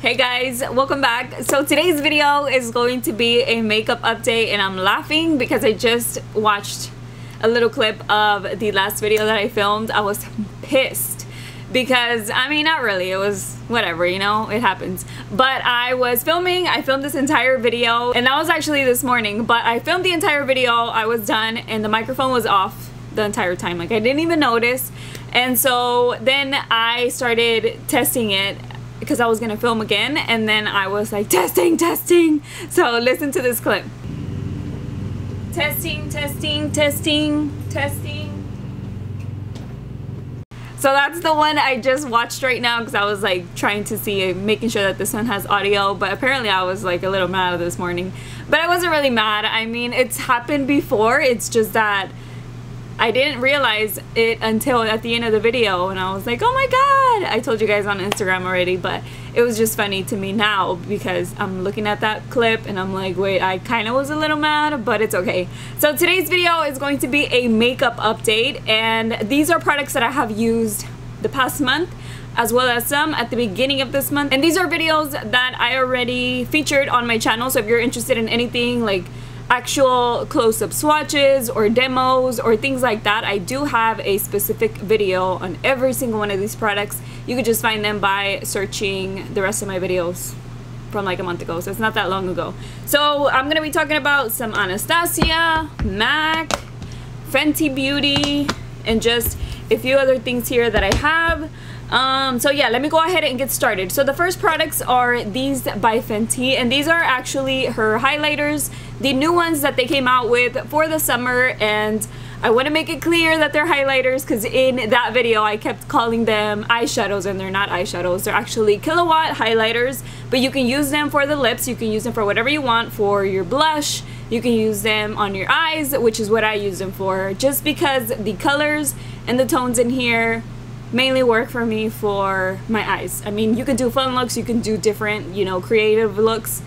Hey guys, welcome back. So today's video is going to be a makeup update, and I'm laughing because I just watched a little clip of the last video that I filmed. I was pissed because, I mean, not really, it was whatever, you know, it happens. But I filmed this entire video, and that was actually this morning, but I filmed the entire video, I was done, and the microphone was off the entire time. Like, I didn't even notice. And so then I started testing it because I was gonna film again, and then I was like, testing. So listen to this clip. Testing. So that's the one I just watched right now because I was like trying to see, making sure that this one has audio, but apparently I was like a little mad this morning. But I wasn't really mad. I mean, it's happened before, it's just that I didn't realize it until at the end of the video, and I was like, oh my god! I told you guys on Instagram already, but it was just funny to me now because I'm looking at that clip and I'm like, wait, I kind of was a little mad, but it's okay. So today's video is going to be a makeup update, and these are products that I have used the past month as well as some at the beginning of this month. And these are videos that I already featured on my channel, so if you're interested in anything like actual close-up swatches or demos or things like that, I do have a specific video on every single one of these products. You could just find them by searching the rest of my videos from like a month ago, so it's not that long ago. So I'm gonna be talking about some Anastasia, MAC, Fenty Beauty, and just a few other things here that I have. So yeah, let me go ahead and get started. So the first products are these by Fenty, and these are actually her highlighters, the new ones that they came out with for the summer. And I want to make it clear that they're highlighters because in that video I kept calling them eyeshadows, and they're not eyeshadows. They're actually kilowatt highlighters, but you can use them for the lips, you can use them for whatever you want, for your blush, you can use them on your eyes, which is what I use them for, just because the colors and the tones in here mainly work for me for my eyes. I mean, you can do fun looks, you can do different, you know, creative looks,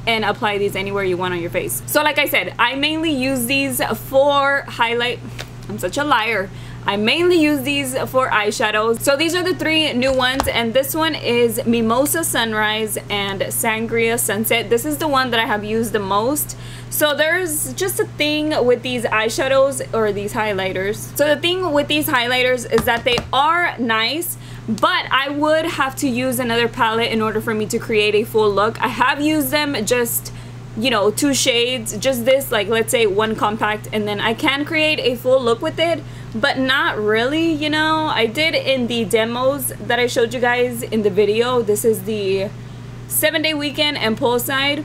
and apply these anywhere you want on your face. So like I said, I mainly use these for highlight. I'm such a liar. I mainly use these for eyeshadows. So these are the three new ones, and this one is Mimosa Sunrise and Sangria Sunset. This is the one that I have used the most. So there's just a thing with these eyeshadows or these highlighters. So the thing with these highlighters is that they are nice, but I would have to use another palette in order for me to create a full look. I have used them just, you know, 2 shades, just this, like let's say 1 compact, and then I can create a full look with it, but not really, you know. I did in the demos that I showed you guys in the video. This is the 7-day weekend and poolside.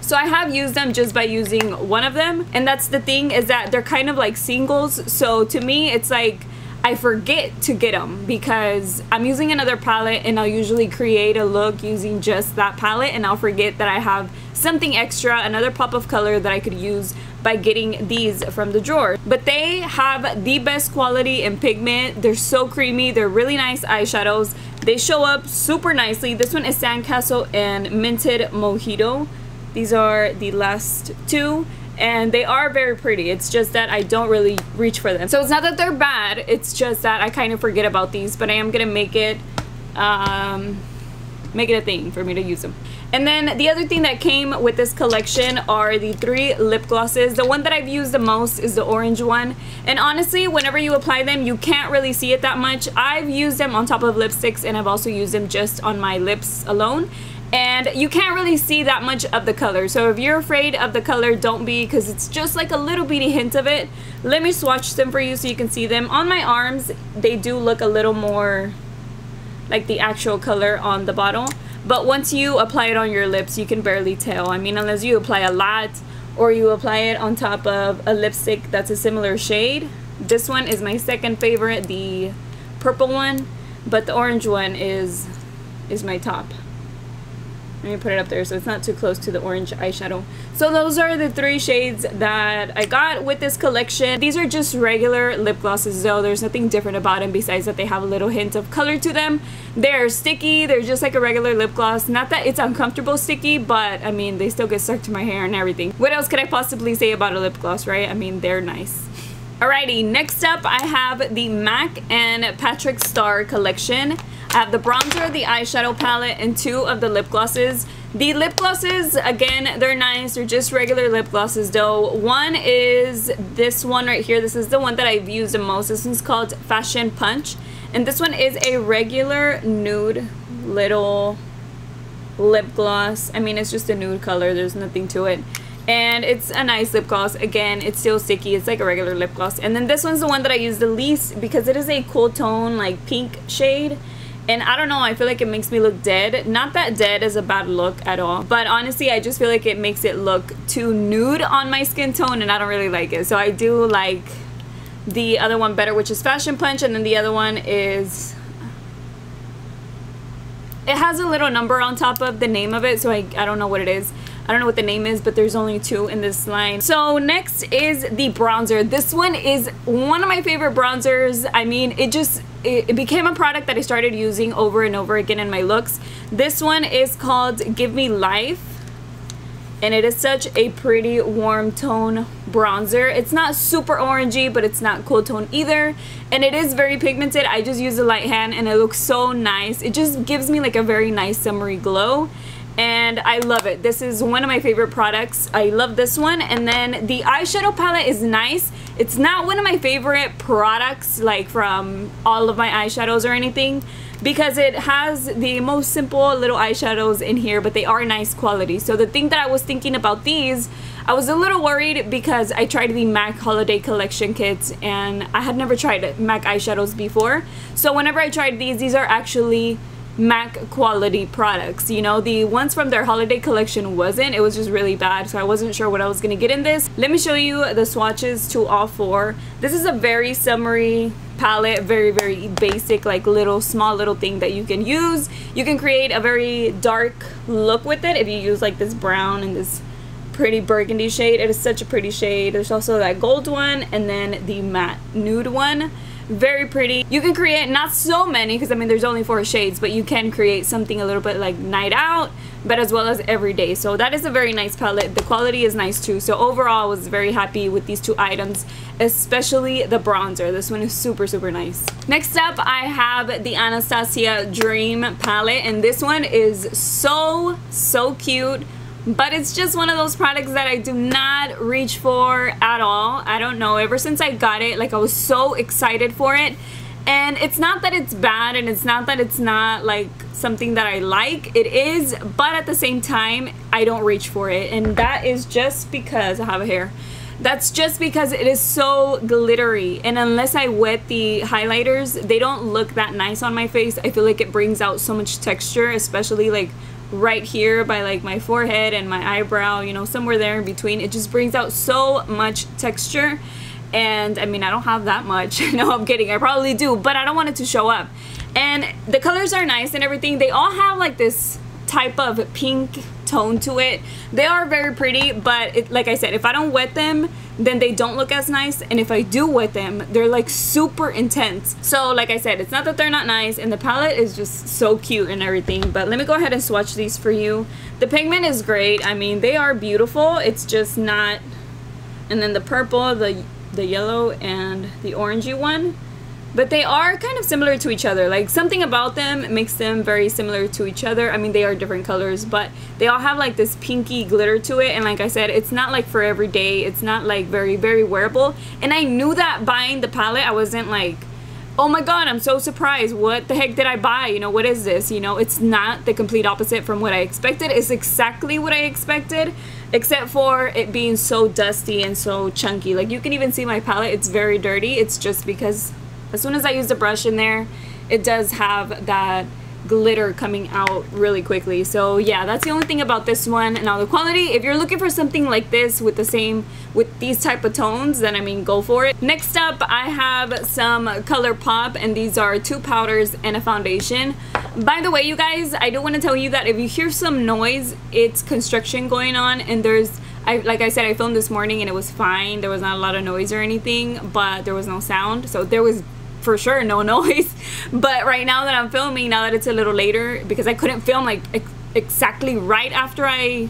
So I have used them just by using one of them, and that's the thing, is that they're kind of like singles. So to me, it's like I forget to get them because I'm using another palette, and I'll usually create a look using just that palette, and I'll forget that I have something extra, another pop of color that I could use by getting these from the drawer. But they have the best quality in pigment. They're so creamy. They're really nice eyeshadows. They show up super nicely. This one is Sandcastle and Minted Mojito. These are the last two, and they are very pretty. It's just that I don't really reach for them. So it's not that they're bad, it's just that I kind of forget about these, but I am gonna make it a thing for me to use them. And then the other thing that came with this collection are the 3 lip glosses. The one that I've used the most is the orange one, and honestly, whenever you apply them, you can't really see it that much. I've used them on top of lipsticks, and I've also used them just on my lips alone, and you can't really see that much of the color. So if you're afraid of the color, don't be, because it's just like a little bitty hint of it. Let me swatch them for you so you can see them. On my arms, they do look a little more like the actual color on the bottle, but once you apply it on your lips, you can barely tell. I mean, unless you apply a lot or you apply it on top of a lipstick that's a similar shade. This one is my second favorite, the purple one, but the orange one is my top. Let me put it up there so it's not too close to the orange eyeshadow. So those are the 3 shades that I got with this collection. These are just regular lip glosses though. There's nothing different about them besides that they have a little hint of color to them. They're sticky. They're just like a regular lip gloss. Not that it's uncomfortable sticky, but I mean, they still get stuck to my hair and everything. What else could I possibly say about a lip gloss, right? I mean, they're nice. Alrighty, next up I have the MAC and Patrick Star collection. I have the bronzer, the eyeshadow palette, and 2 of the lip glosses. The lip glosses, again, they're nice. They're just regular lip glosses though. One is this one right here. This is the one that I've used the most. This one's called Fashion Punch. And this one is a regular nude little lip gloss. I mean, it's just a nude color. There's nothing to it. And it's a nice lip gloss. Again, it's still sticky. It's like a regular lip gloss. And then this one's the one that I use the least because it is a cool tone, like pink shade. And I don't know, I feel like it makes me look dead. Not that dead is a bad look at all, but honestly, I just feel like it makes it look too nude on my skin tone, and I don't really like it. So I do like the other one better, which is Fashion Punch, and then the other one is... it has a little number on top of the name of it, so I don't know what it is. I don't know what the name is, but there's only 2 in this line. So next is the bronzer. This one is one of my favorite bronzers. I mean, it became a product that I started using over and over again in my looks. This one is called Give Me Life, and it is such a pretty warm tone bronzer. It's not super orangey, but it's not cool tone either, and it is very pigmented. I just use a light hand and it looks so nice. It just gives me like a very nice summery glow, and I love it. This is one of my favorite products. I love this one. And then the eyeshadow palette is nice. It's not one of my favorite products, like from all of my eyeshadows or anything, because it has the most simple little eyeshadows in here, but they are nice quality. So the thing that I was thinking about these, I was a little worried because I tried the MAC holiday collection kits and I had never tried MAC eyeshadows before. So whenever I tried these are actually MAC quality products. You know, the ones from their holiday collection wasn't. It was just really bad, so I wasn't sure what I was gonna get in this. Let me show you the swatches to all 4. This is a very summery palette, very basic, like small little thing that you can use. You can create a very dark look with it if you use like this brown and this pretty burgundy shade. It is such a pretty shade. There's also that gold one and then the matte nude one. Very pretty. You can create not so many because I mean there's only 4 shades, but you can create something a little bit like night out, but as well as every day. So that is a very nice palette. The quality is nice too. So overall I was very happy with these 2 items, especially the bronzer. This one is super nice. Next up I have the Anastasia Dream palette, and this one is so cute. But it's just one of those products that I do not reach for at all. I don't know, ever since I got it, like I was so excited for it. And it's not that it's bad, and it's not that it's not like something that I like. It is, but at the same time, I don't reach for it. And that is just because I have a hair. That's just because it is so glittery, and unless I wet the highlighters, they don't look that nice on my face. I feel like it brings out so much texture, especially like right here by like my forehead and my eyebrow, you know, somewhere there in between. It just brings out so much texture, and I mean I don't have that much. No, I'm kidding, I probably do, but I don't want it to show up. And the colors are nice and everything. They all have like this type of pink tone to it. They are very pretty, but like I said, if I don't wet them, then they don't look as nice, and if I do wet them, they're like super intense. So like I said, it's not that they're not nice, and the palette is just so cute and everything. But let me go ahead and swatch these for you. The pigment is great. I mean, they are beautiful. It's just not. And then the purple, the yellow, and the orangey one, but they are kind of similar to each other. Like something about them makes them very similar to each other. I mean, they are different colors, but they all have like this pinky glitter to it. And like I said, it's not like for every day. It's not like very wearable. And I knew that buying the palette. I wasn't like, oh my god, I'm so surprised. What the heck did I buy? You know, what is this? You know, it's not the complete opposite from what I expected. It's exactly what I expected, except for it being so dusty and so chunky. Like you can even see my palette. It's very dirty. It's just because as soon as I use the brush in there, it does have that glitter coming out really quickly. So yeah, that's the only thing about this one. Now the quality, if you're looking for something like this with these type of tones, then I mean go for it. Next up I have some ColourPop, and these are 2 powders and a foundation. By the way, you guys, I do want to tell you that if you hear some noise, it's construction going on, and like I said, I filmed this morning and it was fine. There was not a lot of noise or anything, but there was no sound, so there was for sure no noise. But right now that I'm filming, now that it's a little later, because I couldn't film like exactly right after I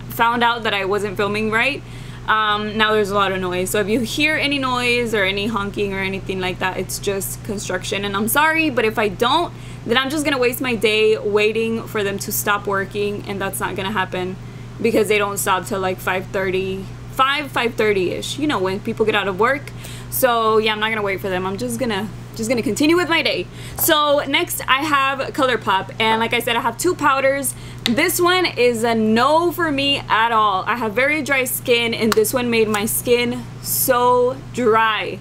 found out that I wasn't filming right, Now there's a lot of noise, so if you hear any noise or any honking or anything like that, it's just construction, and I'm sorry, but if I don't, then I'm just gonna waste my day waiting for them to stop working, and that's not gonna happen because they don't stop till like 5:30-ish, you know, when people get out of work. So yeah, I'm not gonna wait for them. I'm just gonna continue with my day. So next I have ColourPop, and like I said, I have two powders. This one is a no for me at all. I have very dry skin, and this one made my skin so dry,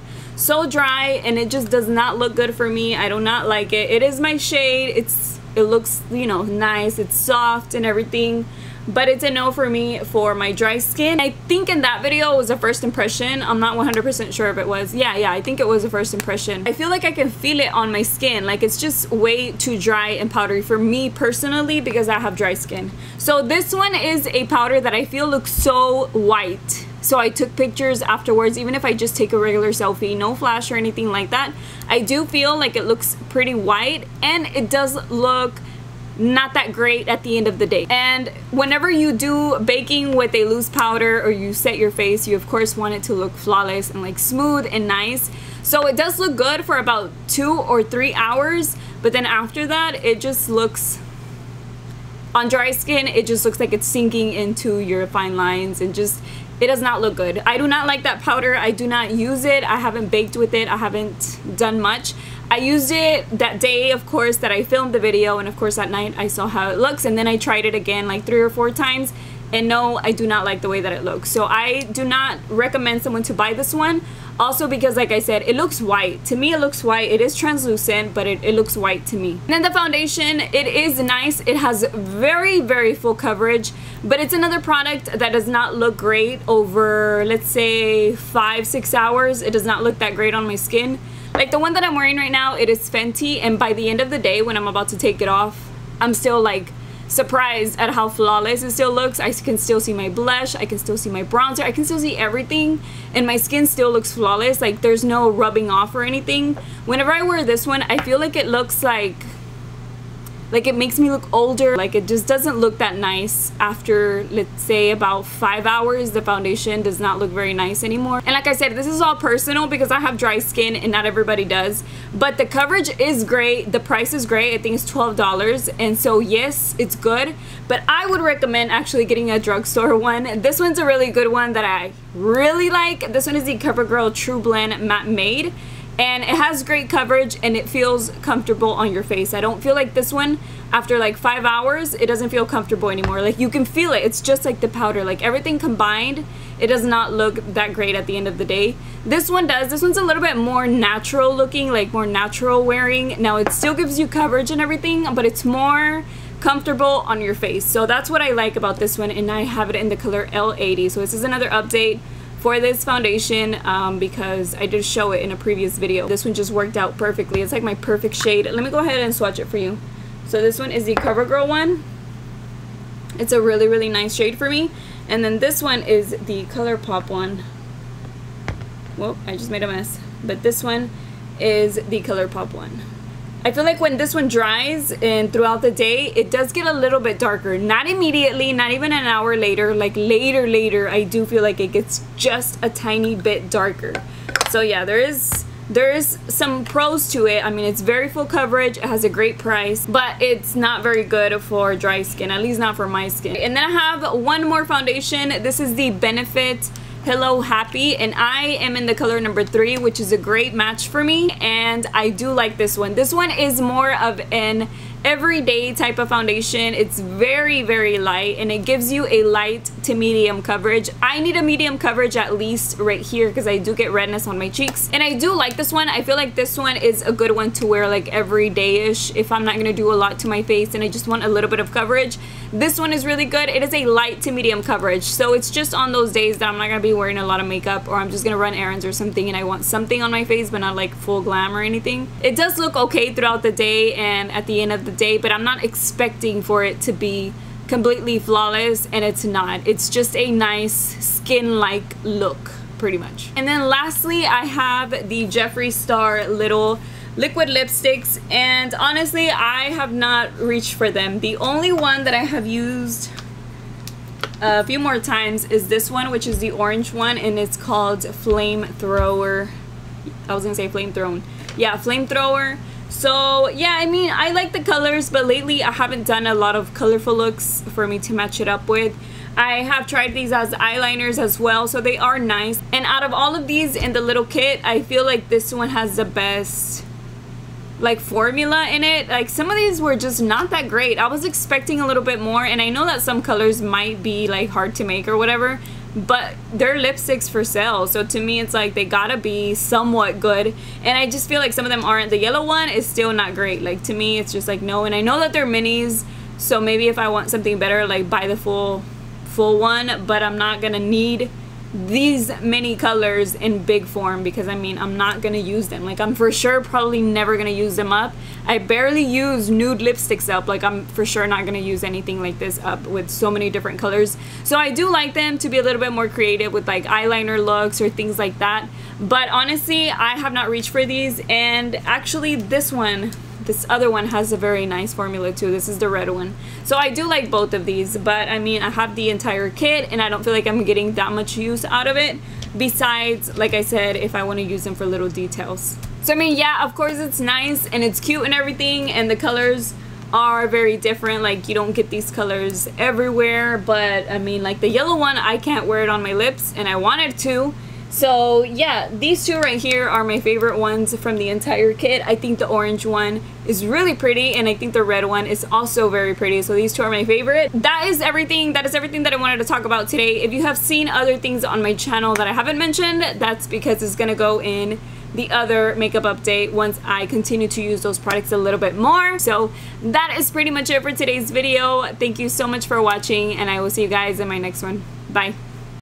and it just does not look good for me. I do not like it. It is my shade. It looks, you know, nice, it's soft and everything, but it's a no for me for my dry skin. I think in that video it was a first impression. I'm not 100% sure if it was. Yeah, I think it was a first impression. I feel like I can feel it on my skin. Like, it's just way too dry and powdery for me personally because I have dry skin. So this one is a powder that I feel looks so white. So I took pictures afterwards, even if I just take a regular selfie, no flash or anything like that. I do feel like it looks pretty white, and it does look not that great at the end of the day. And whenever you do baking with a loose powder or you set your face, you of course want it to look flawless and like smooth and nice. So it does look good for about 2 or 3 hours, but then after that it just looks, on dry skin, it just looks like it's sinking into your fine lines, and just, it does not look good. I do not like that powder. I do not use it. I haven't baked with it. I haven't done much. I used it that day, of course, that I filmed the video, and of course at night I saw how it looks, and then I tried it again like 3 or 4 times, and no, I do not like the way that it looks. So I do not recommend someone to buy this one. Also because, like I said, it looks white. To me, it looks white. It is translucent, but it looks white to me. And then the foundation, it is nice. It has very, very full coverage, but it's another product that does not look great over, let's say, 5-6 hours. It does not look that great on my skin. Like the one that I'm wearing right now, it is Fenty, and by the end of the day, when I'm about to take it off, I'm still like surprised at how flawless it still looks. I can still see my blush, I can still see my bronzer, I can still see everything, and my skin still looks flawless. Like, there's no rubbing off or anything. Whenever I wear this one, I feel like it looks like it makes me look older. Like, it just doesn't look that nice after, let's say, about 5 hours. The foundation does not look very nice anymore. And like I said, this is all personal because I have dry skin and not everybody does. But the coverage is great. The price is great. I think it's $12. And so yes, it's good. But I would recommend actually getting a drugstore one. This one's a really good one that I really like. This one is the CoverGirl True Blend Matte Made. And it has great coverage, and it feels comfortable on your face. I don't feel like this one, after like 5 hours, it doesn't feel comfortable anymore. Like, you can feel it. It's just like the powder. Like, everything combined, it does not look that great at the end of the day. This one does. This one's a little bit more natural looking, like more natural wearing. Now, it still gives you coverage and everything, but it's more comfortable on your face. So that's what I like about this one, and I have it in the color L80. So this is another update for this foundation because I did show it in a previous video. This one just worked out perfectly. It's like my perfect shade. Let me go ahead and swatch it for you. So this one is the CoverGirl one. It's a really, really nice shade for me. And then this one is the ColourPop one. Whoop, I just made a mess. But this one is the ColourPop one. I feel like when this one dries and throughout the day, it does get a little bit darker. Not immediately, not even an hour later, like later, I do feel like it gets just a tiny bit darker. So yeah, there is some pros to it. I mean, it's very full coverage, it has a great price, but it's not very good for dry skin, at least not for my skin. And then I have one more foundation. This is the Benefit Hello Happy, and I am in the color number 3, which is a great match for me, and I do like this one. This one is more of an everyday type of foundation. It's very, very light, and it gives you a light to medium coverage. I need a medium coverage at least right here because I do get redness on my cheeks, and I do like this one. I feel like this one is a good one to wear like every day-ish if I'm not gonna do a lot to my face and I just want a little bit of coverage. This one is really good. It is a light to medium coverage, so it's just on those days that I'm not gonna be wearing a lot of makeup, or I'm just gonna run errands or something and I want something on my face but not like full glam or anything. It does look okay throughout the day and at the end of the day, but I'm not expecting for it to be completely flawless, and it's not. It's just a nice skin-like look pretty much. And then lastly, I have the Jeffree Star little liquid lipsticks, and honestly I have not reached for them. The only one that I have used a few more times is this one, which is the orange one, and it's called Flamethrower. I was gonna say Flamethrower. Yeah, Flamethrower. So yeah, I mean, I like the colors, but lately I haven't done a lot of colorful looks for me to match it up with. I have tried these as eyeliners as well, so they are nice. And out of all of these in the little kit, I feel like this one has the best like formula in it. Like some of these were just not that great. I was expecting a little bit more, and I know that some colors might be like hard to make or whatever, but they're lipsticks for sale, so to me it's like they gotta be somewhat good, and I just feel like some of them aren't. The yellow one is still not great. Like to me it's just like no, and I know that they're minis, so maybe if I want something better, like buy the full one, but I'm not gonna need these many colors in big form because I mean I'm not gonna use them. Like I'm for sure probably never gonna use them up. I barely use nude lipsticks up. Like I'm for sure not gonna use anything like this up with so many different colors. So I do like them to be a little bit more creative with like eyeliner looks or things like that, but honestly I have not reached for these. And actually this other one has a very nice formula too. This is the red one. So I do like both of these, but I mean I have the entire kit and I don't feel like I'm getting that much use out of it, besides like I said, if I want to use them for little details. So I mean yeah, of course it's nice and it's cute and everything, and the colors are very different. Like you don't get these colors everywhere, but I mean like the yellow one, I can't wear it on my lips and I wanted to. So yeah, these two right here are my favorite ones from the entire kit. I think the orange one is really pretty, and I think the red one is also very pretty. So these two are my favorite. That is everything that I wanted to talk about today. If you have seen other things on my channel that I haven't mentioned, that's because it's gonna go in the other makeup update once I continue to use those products a little bit more. So that is pretty much it for today's video. Thank you so much for watching, and I will see you guys in my next one. Bye.